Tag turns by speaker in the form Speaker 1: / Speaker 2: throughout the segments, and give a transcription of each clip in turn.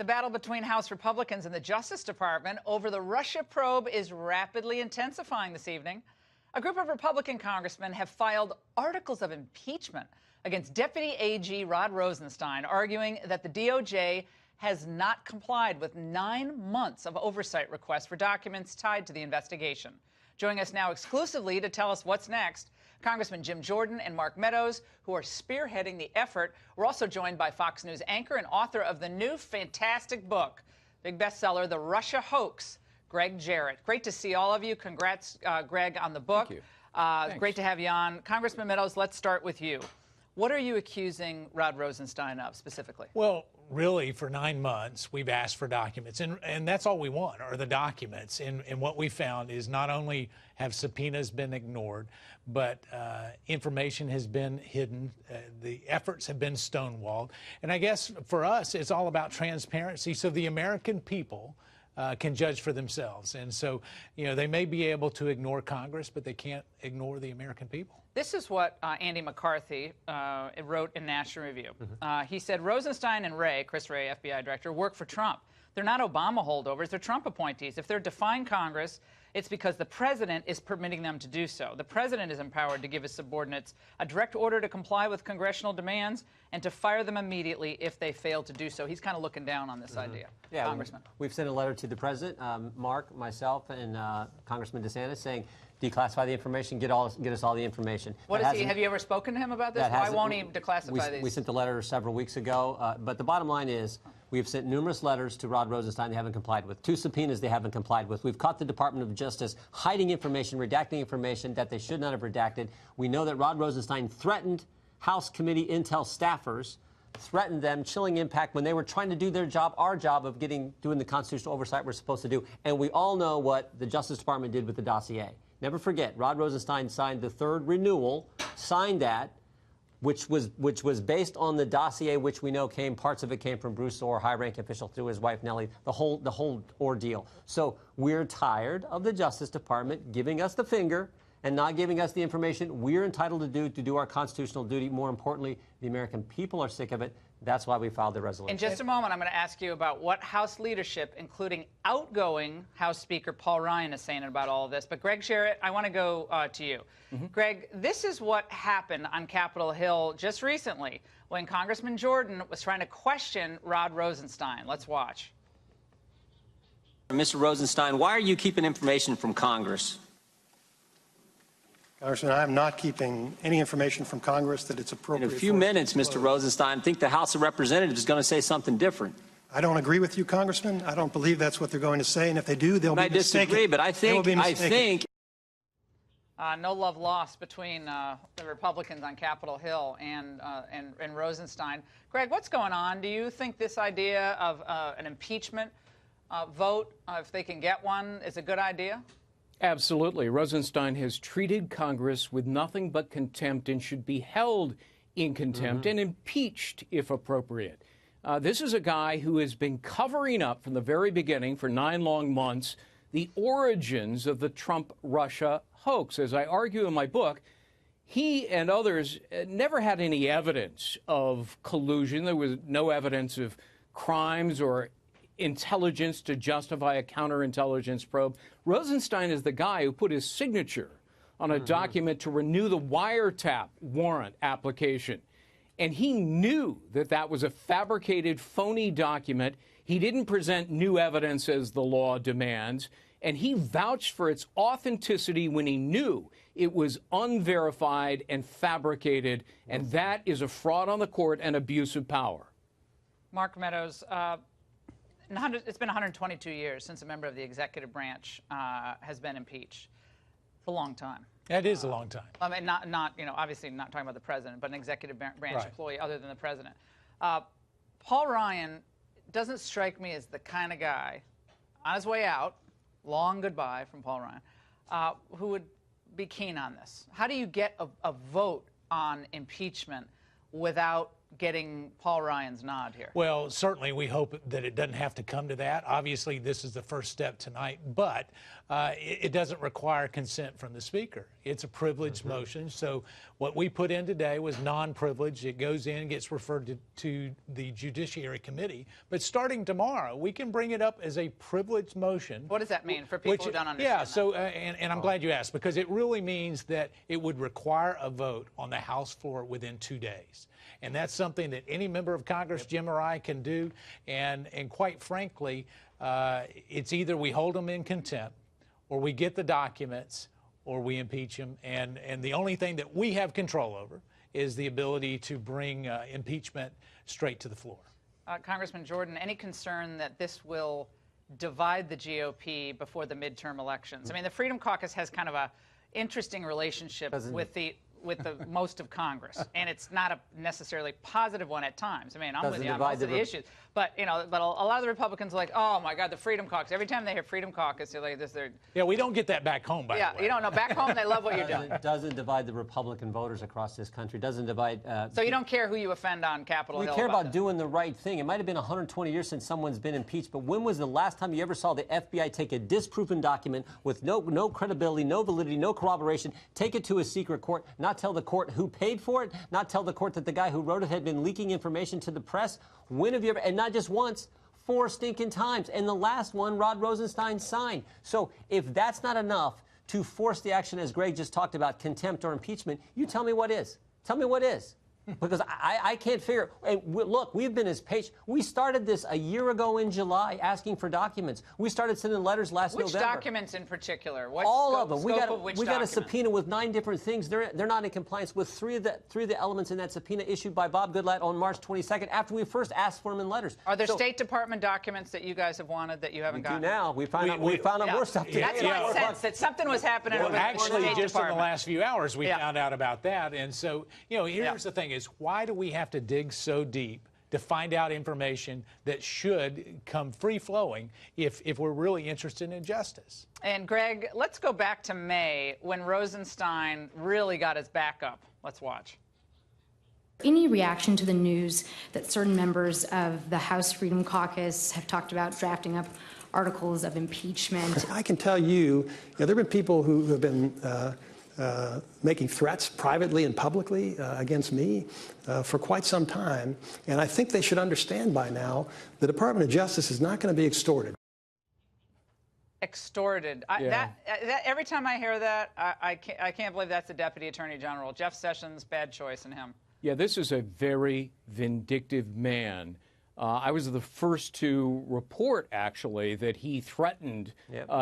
Speaker 1: The battle between House Republicans and the Justice Department over the Russia probe is rapidly intensifying this evening. A group of Republican congressmen have filed articles of impeachment against Deputy AG Rod Rosenstein, arguing that the DOJ has not complied with 9 months of oversight requests for documents tied to the investigation. Joining us now exclusively to tell us what's next, Congressman Jim Jordan and Mark Meadows, who are spearheading the effort. We're also joined by Fox News anchor and author of the new fantastic book, big bestseller, The Russia Hoax, Greg Jarrett. Great to see all of you. Congrats, Greg, on the book.
Speaker 2: Thank you.
Speaker 1: Great to have you on. Congressman Meadows, let's start with you. What are you accusing Rod Rosenstein of specifically?
Speaker 2: Well, really, for 9 months, we've asked for documents, and that's all we want are the documents. And what we found is not only have subpoenas been ignored, but information has been hidden. The efforts have been stonewalled. And I guess for us, it's all about transparency so the American people can judge for themselves. And so, you know, they may be able to ignore Congress, but they can't ignore the American people.
Speaker 1: This is what Andy McCarthy wrote in National Review. He said, Rosenstein and Chris Wray, FBI director, work for Trump. They're not Obama holdovers, they're Trump appointees. If they're defying Congress, it's because the president is permitting them to do so. The president is empowered to give his subordinates a direct order to comply with congressional demands and to fire them immediately if they fail to do so. He's kind of looking down on this idea.
Speaker 3: Yeah,
Speaker 1: Congressman.
Speaker 3: We've sent a letter to the president, Mark, myself, and Congressman DeSantis saying, declassify the information, get us all the information.
Speaker 1: What is he? Have you ever spoken to him about this? Why won't he declassify these?
Speaker 3: We sent the letter several weeks ago, but the bottom line is we have sent numerous letters to Rod Rosenstein they haven't complied with. 2 subpoenas they haven't complied with. We've caught the Department of Justice hiding information, redacting information that they should not have redacted. We know that Rod Rosenstein threatened House Committee Intel staffers, threatened them, chilling impact when they were trying to do their job, our job of doing the constitutional oversight we're supposed to do. And we all know what the Justice Department did with the dossier. Never forget, Rod Rosenstein signed the 3rd renewal, signed that, which was based on the dossier, which we know parts of it came from Bruce Orr, high-ranking official, through his wife Nellie, the whole ordeal. So we're tired of the Justice Department giving us the finger and not giving us the information we're entitled to do our constitutional duty. More importantly, the American people are sick of it. That's why we filed the resolution.
Speaker 1: In just a moment, I'm going to ask you about what House leadership, including outgoing House Speaker Paul Ryan, is saying about all of this. But Greg Jarrett, I want to go to you. Greg, this is what happened on Capitol Hill just recently when Congressman Jordan was trying to question Rod Rosenstein. Let's watch.
Speaker 4: Mr. Rosenstein, why are you keeping information from Congress?
Speaker 5: Congressman, I am not keeping any information from Congress that it's appropriate.
Speaker 4: In a few minutes, Mr. Rosenstein, I think the House of Representatives is going to say something different.
Speaker 5: I don't agree with you, Congressman. I don't believe that's what they're going to say, and if they do, they'll be mistaken.
Speaker 4: I disagree, but I think
Speaker 1: no love lost between the Republicans on Capitol Hill and Rosenstein. Greg, what's going on? Do you think this idea of an impeachment vote, if they can get one, is a good idea?
Speaker 6: Absolutely. Rosenstein has treated Congress with nothing but contempt and should be held in contempt and impeached if appropriate. This is a guy who has been covering up from the very beginning for 9 long months the origins of the Trump-Russia hoax. As I argue in my book, he and others never had any evidence of collusion. There was no evidence of crimes or intelligence to justify a counterintelligence probe. Rosenstein is the guy who put his signature on a document to renew the wiretap warrant application. And he knew that that was a fabricated, phony document. He didn't present new evidence as the law demands. And he vouched for its authenticity when he knew it was unverified and fabricated. And that is a fraud on the court and abuse of power.
Speaker 1: Mark Meadows, it's been 122 years since a member of the executive branch has been impeached. It's a long time.
Speaker 2: That is a long time.
Speaker 1: I mean, not obviously not talking about the president, but an executive branch employee other than the president. Paul Ryan doesn't strike me as the kind of guy, on his way out, long goodbye from Paul Ryan, who would be keen on this. How do you get a vote on impeachment without getting Paul Ryan's nod here?
Speaker 2: Well, certainly we hope that it doesn't have to come to that. Obviously, this is the first step tonight, but it doesn't require consent from the Speaker. It's a privileged motion. So what we put in today was non-privileged. It goes in, gets referred to the Judiciary Committee. But starting tomorrow, we can bring it up as a privileged motion.
Speaker 1: What does that mean for people who don't understand?
Speaker 2: Yeah, so, and I'm glad you asked, because it really means that it would require a vote on the House floor within 2 days. And that's something that any member of Congress, Jim or I, can do. And quite frankly, it's either we hold them in contempt, or we get the documents, or we impeach them. And the only thing that we have control over is the ability to bring impeachment straight to the floor.
Speaker 1: Congressman Jordan, any concern that this will divide the GOP before the midterm elections? I mean, the Freedom Caucus has kind of a interesting relationship with the most of Congress, and it's not a necessarily positive one at times. I mean, I'm with you on most of the issues, but a lot of the Republicans are like, oh my God, the Freedom Caucus. Every time they hear Freedom Caucus, they're like this.
Speaker 2: Yeah, we don't get that back home, by the way.
Speaker 1: Yeah, you don't know. Back home, they love what you're doing.
Speaker 3: It doesn't divide the Republican voters across this country. Doesn't divide.
Speaker 1: So you don't care who you offend on Capitol Hill?
Speaker 3: We care about doing the right thing. It might have been 120 years since someone's been impeached, but when was the last time you ever saw the FBI take a disproven document with no credibility, no validity, no corroboration, take it to a secret court, not tell the court who paid for it, not tell the court that the guy who wrote it had been leaking information to the press? When have you ever, and not just once, 4 stinking times, and the last one Rod Rosenstein signed. So if that's not enough to force the action, as Greg just talked about, contempt or impeachment, you tell me what is. Tell me what is. Because I can't figure. And look, we've been as patient. We started this a year ago in July, asking for documents. We started sending letters last November.
Speaker 1: Which documents in particular? What
Speaker 3: all
Speaker 1: scope,
Speaker 3: of them. We got a subpoena with 9 different things. They're not in compliance with three of the elements in that subpoena issued by Bob Goodlatte on March 22nd, after we first asked for them in letters.
Speaker 1: Are there State Department documents that you guys have wanted that you haven't gotten?
Speaker 3: Now we found out more stuff today.
Speaker 1: That's my sense that something was happening.
Speaker 2: Well,
Speaker 1: over
Speaker 2: actually,
Speaker 1: the State
Speaker 2: just
Speaker 1: Department.
Speaker 2: in the last few hours, we found out about that. And so, here's the thing: is why do we have to dig so deep to find out information that should come free-flowing if we're really interested in justice?
Speaker 1: And Greg, let's go back to May when Rosenstein really got his back up. Let's watch.
Speaker 7: Any reaction to the news that certain members of the House Freedom Caucus have talked about drafting up articles of impeachment?
Speaker 5: I can tell you, there have been people who have been making threats privately and publicly against me for quite some time. And I think they should understand by now the Department of Justice is not going to be extorted.
Speaker 1: Extorted. Every time I hear that, I can't believe that's the Deputy Attorney General. Jeff Sessions, bad choice in him.
Speaker 6: Yeah, this is a very vindictive man. I was the first to report, actually, that he threatened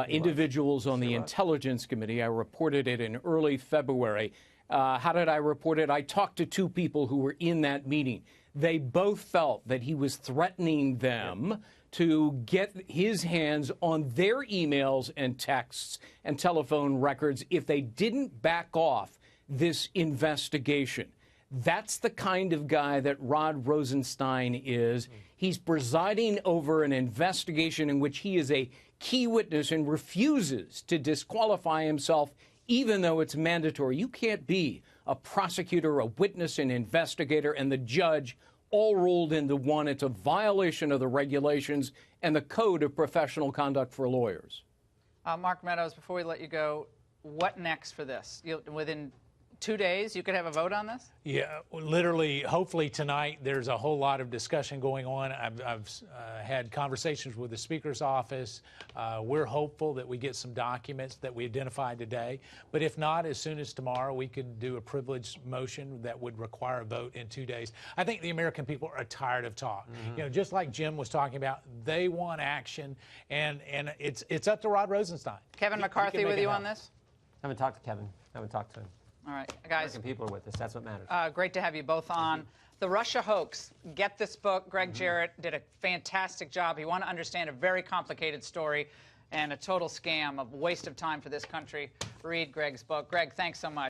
Speaker 6: individuals on the Intelligence Committee. I reported it in early February. How did I report it? I talked to 2 people who were in that meeting. They both felt that he was threatening them to get his hands on their emails and texts and telephone records if they didn't back off this investigation. That's the kind of guy that Rod Rosenstein is. He's presiding over an investigation in which he is a key witness and refuses to disqualify himself, even though it's mandatory. You can't be a prosecutor, a witness, an investigator, and the judge all rolled into one. It's a violation of the regulations and the code of professional conduct for lawyers.
Speaker 1: Mark Meadows, before we let you go, what next for this? Within 2 days, you could have a vote on this?
Speaker 2: Yeah, literally, hopefully tonight, there's a whole lot of discussion going on. I've had conversations with the Speaker's office. We're hopeful that we get some documents that we identified today. But if not, as soon as tomorrow, we could do a privileged motion that would require a vote in 2 days. I think the American people are tired of talk. Just like Jim was talking about, they want action, and it's up to Rod Rosenstein.
Speaker 1: Kevin McCarthy with you on this?
Speaker 3: I haven't talked to Kevin. I haven't talked to him.
Speaker 1: All right, guys.
Speaker 3: American people are with us. That's what matters.
Speaker 1: Great to have you both on. The Russia Hoax. Get this book. Greg Jarrett did a fantastic job. You want to understand a very complicated story and a total scam, a waste of time for this country. Read Greg's book. Greg, thanks so much.